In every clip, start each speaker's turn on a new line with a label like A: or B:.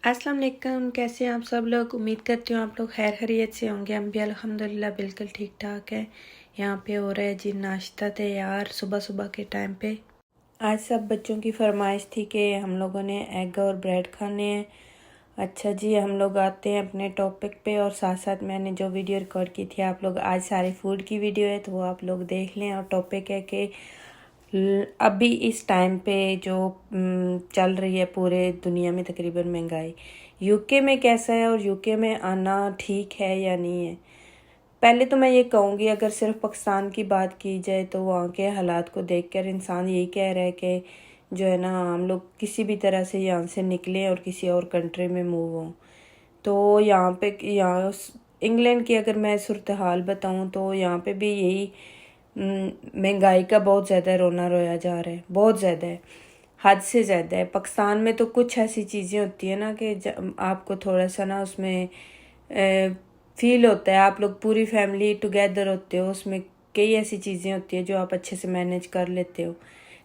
A: अस्सलाम वालेकुम। कैसे हैं आप सब लोग? उम्मीद करती हूँ आप लोग खैर खैरियत से होंगे। हम भी अल्हम्दुलिल्लाह बिल्कुल ठीक ठाक है। यहाँ पे हो रहा है जी नाश्ता तैयार सुबह सुबह के टाइम पे। आज सब बच्चों की फरमाइश थी कि हम लोगों ने एग और ब्रेड खाने हैं। अच्छा जी, हम लोग आते हैं अपने टॉपिक पे और साथ साथ मैंने जो वीडियो रिकॉर्ड की थी आप लोग, आज सारी फूड की वीडियो है तो वो आप लोग देख लें। और टॉपिक है कि अभी इस टाइम पे जो चल रही है पूरे दुनिया में तकरीबन महंगाई, यूके में कैसा है और यूके में आना ठीक है या नहीं है। पहले तो मैं ये कहूँगी, अगर सिर्फ पाकिस्तान की बात की जाए तो वहाँ के हालात को देखकर इंसान यही कह रहा है कि जो है ना, हम लोग किसी भी तरह से यहाँ से निकलें और किसी और कंट्री में मूव हों। तो यहाँ इंग्लैंड की अगर मैं सूरत हाल बताऊँ तो यहाँ पे भी यही महंगाई का बहुत ज़्यादा रोना रोया जा रहा है। बहुत ज़्यादा है, हद से ज़्यादा है। पाकिस्तान में तो कुछ ऐसी चीज़ें होती है ना कि आपको थोड़ा सा ना उसमें फील होता है, आप लोग पूरी फैमिली टुगेदर होते हो, उसमें कई ऐसी चीज़ें होती है जो आप अच्छे से मैनेज कर लेते हो।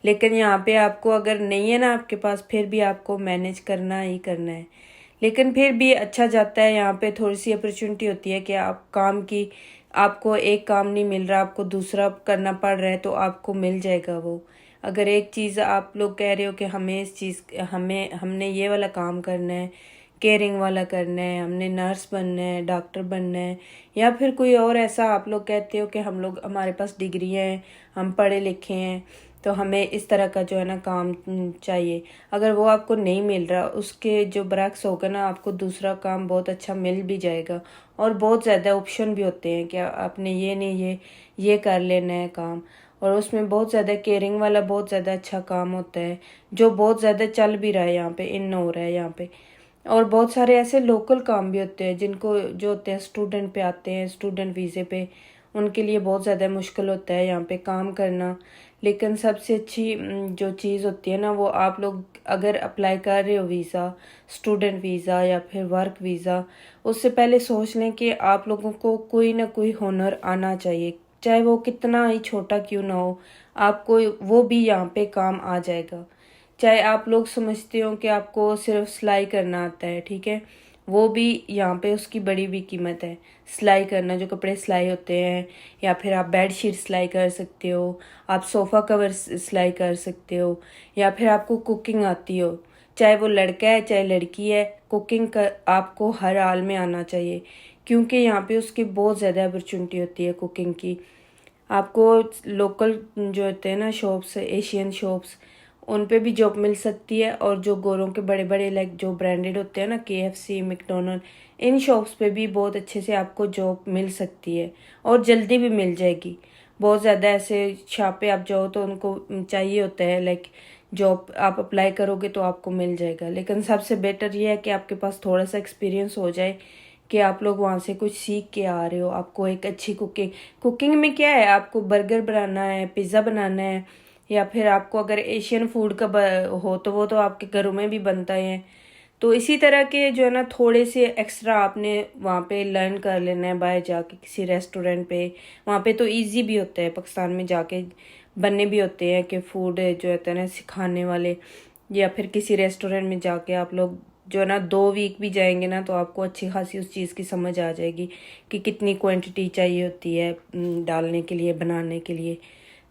A: लेकिन यहाँ पे आपको अगर नहीं है ना आपके पास, फिर भी आपको मैनेज करना ही करना है। लेकिन फिर भी अच्छा जाता है, यहाँ पे थोड़ी सी अपॉर्चुनिटी होती है कि आप काम की, आपको एक काम नहीं मिल रहा, आपको दूसरा करना पड़ रहा है तो आपको मिल जाएगा वो। अगर एक चीज़ आप लोग कह रहे हो कि हमें इस चीज़ हमने ये वाला काम करना है, केयरिंग वाला करना है, हमने नर्स बनना है, डॉक्टर बनना है, या फिर कोई और ऐसा आप लोग कहते हो कि हम लोग, हमारे पास डिग्री हैं, हम पढ़े लिखे हैं तो हमें इस तरह का जो है ना काम चाहिए। अगर वो आपको नहीं मिल रहा, उसके जो बरक्स होगा ना, आपको दूसरा काम बहुत अच्छा मिल भी जाएगा। और बहुत ज़्यादा ऑप्शन भी होते हैं कि आपने ये नहीं ये कर लेना है काम। और उसमें बहुत ज़्यादा केयरिंग वाला बहुत ज़्यादा अच्छा काम होता है जो बहुत ज़्यादा चल भी रहा है, यहाँ पे इन हो रहा है यहाँ पे। और बहुत सारे ऐसे लोकल काम भी होते हैं जिनको जो होते हैं स्टूडेंट पे आते हैं, स्टूडेंट वीज़े पे, उनके लिए बहुत ज़्यादा मुश्किल होता है यहाँ पे काम करना। लेकिन सबसे अच्छी जो चीज़ होती है ना, वो आप लोग अगर अप्लाई कर रहे हो वीज़ा, स्टूडेंट वीज़ा या फिर वर्क वीज़ा, उससे पहले सोच लें कि आप लोगों को कोई ना कोई हुनर आना चाहिए, चाहे वो कितना ही छोटा क्यों ना हो, आपको वो भी यहाँ पे काम आ जाएगा। चाहे आप लोग समझते हो कि आपको सिर्फ सिलाई करना आता है, ठीक है, वो भी यहाँ पे उसकी बड़ी भी कीमत है। सिलाई करना, जो कपड़े सिलाई होते हैं, या फिर आप बेड शीट सिलाई कर सकते हो, आप सोफ़ा कवर सिलाई कर सकते हो, या फिर आपको कुकिंग आती हो, चाहे वो लड़का है चाहे लड़की है, कुकिंग का आपको हर हाल में आना चाहिए, क्योंकि यहाँ पे उसकी बहुत ज़्यादा अपॉर्चुनिटी होती है कुकिंग की। आपको लोकल जो होते हैं ना शॉप्स, एशियन शॉप्स, उन पे भी जॉब मिल सकती है। और जो गोरों के बड़े बड़े लाइक जो ब्रांडेड होते हैं ना, KFC, मैकडोनल्ड, इन शॉप्स पे भी बहुत अच्छे से आपको जॉब मिल सकती है और जल्दी भी मिल जाएगी। बहुत ज़्यादा ऐसे छापे आप जाओ तो उनको चाहिए होता है, लाइक जॉब आप अप्लाई करोगे तो आपको मिल जाएगा। लेकिन सबसे बेटर ये है कि आपके पास थोड़ा सा एक्सपीरियंस हो जाए, कि आप लोग वहाँ से कुछ सीख के आ रहे हो, आपको एक अच्छी कुकिंग में क्या है, आपको बर्गर बनाना है, पिज़्ज़ा बनाना है, या फिर आपको अगर एशियन फूड का हो तो वो तो आपके घरों में भी बनता है। तो इसी तरह के जो है ना थोड़े से एक्स्ट्रा आपने वहाँ पे लर्न कर लेना है बाहर जाके किसी रेस्टोरेंट पे। वहाँ पे तो इजी भी होता है, पाकिस्तान में जाके बनने भी होते हैं कि फूड जो होता है ना सिखाने वाले, या फिर किसी रेस्टोरेंट में जाके आप लोग जो है ना 2 वीक भी जाएंगे ना तो आपको अच्छी खासी उस चीज़ की समझ आ जाएगी कि कितनी क्वांटिटी चाहिए होती है डालने के लिए, बनाने के लिए।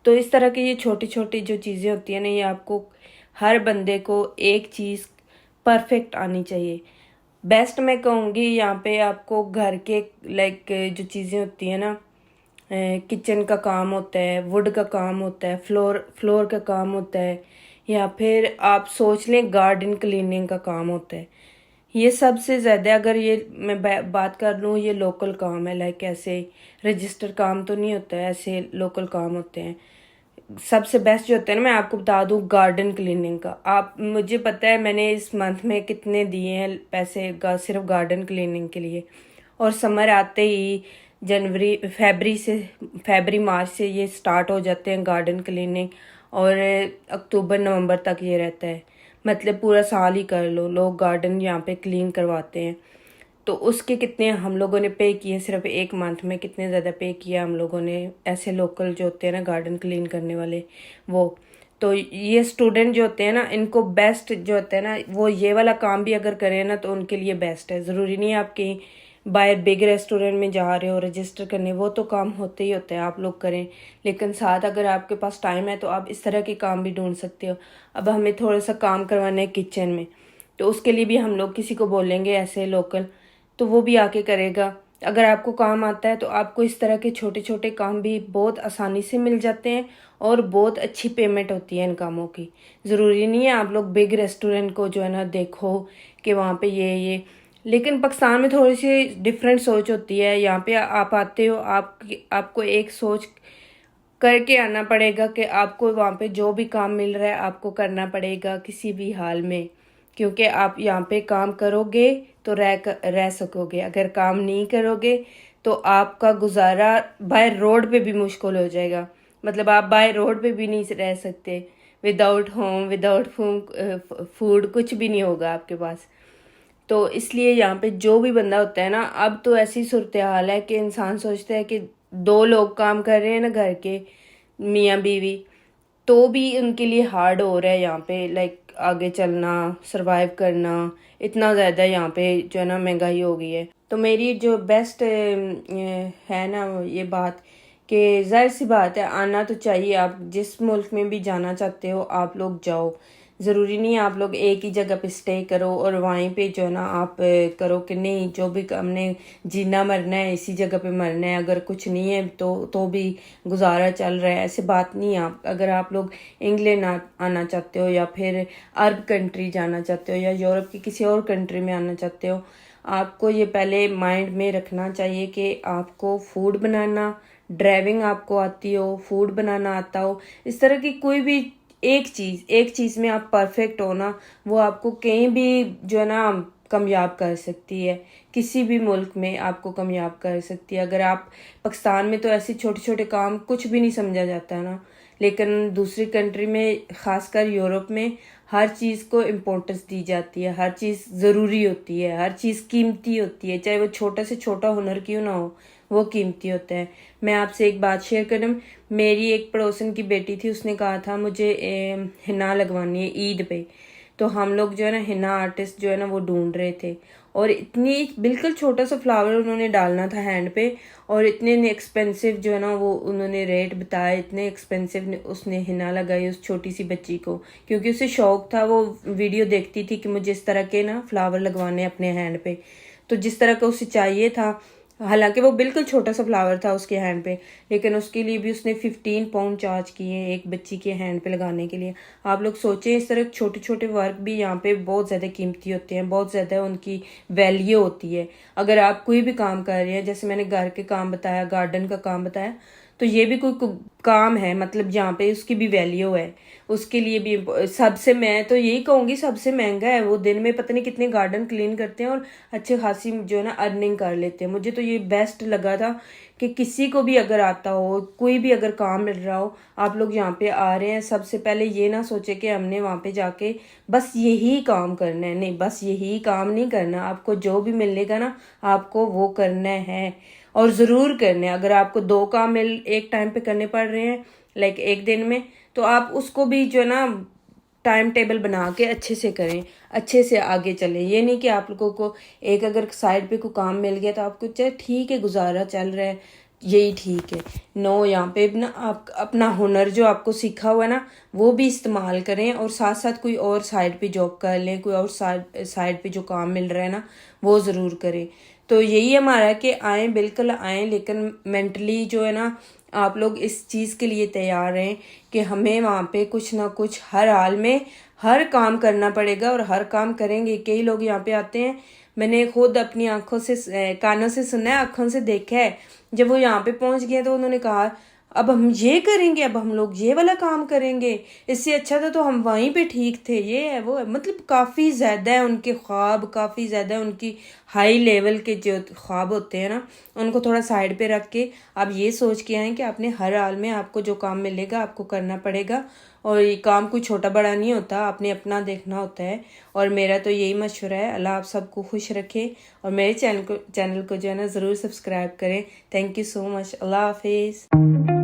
A: तो इस तरह की ये छोटी छोटी जो चीज़ें होती हैं ना, ये आपको, हर बंदे को एक चीज़ परफेक्ट आनी चाहिए। बेस्ट मैं कहूँगी यहाँ पे आपको घर के लाइक जो चीज़ें होती हैं ना, किचन का काम होता है, वुड का काम होता है, फ्लोर फ्लोर का काम होता है, या फिर आप सोच लें गार्डन क्लीनिंग का काम होता है। ये सबसे ज़्यादा, अगर ये मैं बात कर लूँ, ये लोकल काम है, लाइक ऐसे रजिस्टर काम तो नहीं होता है, ऐसे लोकल काम होते हैं। सबसे बेस्ट जो होता है ना, मैं आपको बता दूं गार्डन क्लीनिंग का, आप, मुझे पता है मैंने इस मंथ में कितने दिए हैं पैसे सिर्फ गार्डन क्लीनिंग के लिए। और समर आते ही फरवरी मार्च से ये स्टार्ट हो जाते हैं गार्डन क्लीनिंग, और अक्टूबर नवंबर तक ये रहता है। मतलब पूरा साल ही कर लो, लोग गार्डन यहाँ पे क्लीन करवाते हैं। तो उसके कितने हम लोगों ने पे किए, सिर्फ एक मंथ में कितने ज़्यादा पे किया हम लोगों ने, ऐसे लोकल जो होते हैं ना गार्डन क्लीन करने वाले वो। तो ये स्टूडेंट जो होते हैं ना, इनको बेस्ट जो होता है ना, वो ये वाला काम भी अगर करें ना तो उनके लिए बेस्ट है। ज़रूरी नहीं है आप कहीं बाहर बिग रेस्टोरेंट में जा रहे हो रजिस्टर करने, वो तो काम होते ही होते हैं, आप लोग करें। लेकिन साथ अगर आपके पास टाइम है तो आप इस तरह के काम भी ढूंढ सकते हो। अब हमें थोड़ा सा काम करवाना है किचन में, तो उसके लिए भी हम लोग किसी को बोलेंगे ऐसे लोकल, तो वो भी आके करेगा। अगर आपको काम आता है तो आपको इस तरह के छोटे छोटे काम भी बहुत आसानी से मिल जाते हैं और बहुत अच्छी पेमेंट होती है इन कामों की। ज़रूरी नहीं है आप लोग बिग रेस्टोरेंट को जो है ना देखो कि वहाँ पे ये। लेकिन पाकिस्तान में थोड़ी सी डिफरेंट सोच होती है। यहाँ पे आप आते हो, आपको एक सोच करके आना पड़ेगा कि आपको वहाँ पे जो भी काम मिल रहा है आपको करना पड़ेगा किसी भी हाल में, क्योंकि आप यहाँ पे काम करोगे तो रह सकोगे। अगर काम नहीं करोगे तो आपका गुजारा बाय रोड पे भी मुश्किल हो जाएगा। मतलब आप बाय रोड पे भी नहीं रह सकते, विदाउट होम विदाउट फूड कुछ भी नहीं होगा आपके पास। तो इसलिए यहाँ पे जो भी बंदा होता है ना, अब तो ऐसी सूरत हाल है कि इंसान सोचता है कि 2 लोग काम कर रहे हैं ना घर के, मियाँ बीवी, तो भी उनके लिए हार्ड हो रहा है यहाँ पे, लाइक आगे चलना, सरवाइव करना। इतना ज़्यादा यहाँ पे जो है ना महंगाई हो गई है। तो मेरी जो बेस्ट है ना ये बात कि जाहिर सी बात है आना तो चाहिए। आप जिस मुल्क में भी जाना चाहते हो आप लोग जाओ। ज़रूरी नहीं है आप लोग एक ही जगह पे स्टे करो और वहीं पे जो है ना आप करो कि नहीं जो भी हमने जीना मरना है इसी जगह पे मरना है, अगर कुछ नहीं है तो भी गुजारा चल रहा है। ऐसे बात नहीं है। आप अगर आप लोग इंग्लैंड आना चाहते हो या फिर अरब कंट्री जाना चाहते हो या यूरोप की किसी और कंट्री में आना चाहते हो, आपको ये पहले माइंड में रखना चाहिए कि आपको फूड बनाना, ड्राइविंग आपको आती हो, फूड बनाना आता हो, इस तरह की कोई भी एक चीज़ में आप परफेक्ट हो ना, वो आपको कहीं भी जो है ना कामयाब कर सकती है। किसी भी मुल्क में आपको कामयाब कर सकती है। अगर आप पाकिस्तान में तो ऐसे छोटे छोटे काम कुछ भी नहीं समझा जाता है ना, लेकिन दूसरी कंट्री में ख़ासकर यूरोप में हर चीज़ को इम्पोर्टेंस दी जाती है। हर चीज़ ज़रूरी होती है, हर चीज़ कीमती होती है, चाहे वो छोटा से छोटा हुनर क्यों ना हो, वो कीमती होता है। मैं आपसे एक बात शेयर करूँ, मेरी एक पड़ोसन की बेटी थी, उसने कहा था मुझे हिना लगवानी है ईद पे। तो हम लोग जो है ना हिना आर्टिस्ट जो है ना वो ढूंढ रहे थे, और इतनी बिल्कुल छोटा सा फ्लावर उन्होंने डालना था हैंड पे, और इतने एक्सपेंसिव जो है ना वो उन्होंने रेट बताया, इतने एक्सपेंसिव उसने हिना लगाई उस छोटी सी बच्ची को, क्योंकि उसे शौक था, वो वीडियो देखती थी कि मुझे इस तरह के ना फ्लावर लगवाने अपने हैंड पे। तो जिस तरह का उसे चाहिए था, हालांकि वो बिल्कुल छोटा सा फ्लावर था उसके हैंड पे, लेकिन उसके लिए भी उसने 15 पाउंड चार्ज किए एक बच्ची के हैंड पे लगाने के लिए। आप लोग सोचें, इस तरह छोटे छोटे वर्क भी यहाँ पे बहुत ज़्यादा कीमती होते हैं, बहुत ज़्यादा उनकी वैल्यू होती है। अगर आप कोई भी काम कर रहे हैं, जैसे मैंने घर के काम बताया, गार्डन का काम बताया, तो ये भी कोई काम है, मतलब यहाँ पे उसकी भी वैल्यू है, उसके लिए भी सबसे, मैं तो यही कहूँगी सबसे महंगा है। वो दिन में पता नहीं कितने गार्डन क्लीन करते हैं और अच्छे खासी जो है ना अर्निंग कर लेते हैं। मुझे तो ये बेस्ट लगा था कि किसी को भी अगर आता हो, कोई भी अगर काम मिल रहा हो, आप लोग यहाँ पे आ रहे हैं, सबसे पहले ये ना सोचे कि हमने वहाँ पे जाके बस यही काम करना है। नहीं, बस यही काम नहीं करना, आपको जो भी मिलेगा ना आपको वो करना है, और ज़रूर करना है। अगर आपको 2 काम एक टाइम पे करने पड़ रहे हैं, लाइक एक दिन में, तो आप उसको भी जो है ना टाइम टेबल बना के अच्छे से करें, अच्छे से आगे चलें। ये नहीं कि आप लोगों को एक अगर साइड पे कोई काम मिल गया तो आपको चाहे ठीक है गुजारा चल रहा है, यही ठीक है। नो, यहाँ पे ना आप अपना हुनर जो आपको सीखा हुआ है ना वो भी इस्तेमाल करें, और साथ साथ कोई और साइड पे जॉब कर लें, कोई और साइड पे जो काम मिल रहा है ना वो ज़रूर करें। तो यही हमारा कि आएँ, बिल्कुल आएँ, लेकिन मेंटली जो है ना आप लोग इस चीज़ के लिए तैयार रहें कि हमें वहाँ पे कुछ ना कुछ हर हाल में हर काम करना पड़ेगा, और हर काम करेंगे। कई लोग यहाँ पे आते हैं, मैंने खुद अपनी आंखों से कानों से सुना है, आंखों से देखा है। जब वो यहाँ पे पहुँच गए तो उन्होंने कहा अब हम ये करेंगे, अब हम लोग ये वाला काम करेंगे, इससे अच्छा था तो हम वहीं पे ठीक थे, ये है वो है। मतलब काफ़ी ज़्यादा है उनके ख्वाब, काफ़ी ज़्यादा उनकी हाई लेवल के जो ख्वाब होते हैं ना उनको थोड़ा साइड पे रख के आप ये सोच के आएँ कि आपने हर हाल में आपको जो काम मिलेगा आपको करना पड़ेगा, और ये काम कोई छोटा बड़ा नहीं होता, आपने अपना देखना होता है। और मेरा तो यही मशवरा है, अल्लाह आप सबको खुश रखे, और मेरे चैनल को जो है ना ज़रूर सब्सक्राइब करें। Thank you so much. अल्लाह हाफिज़।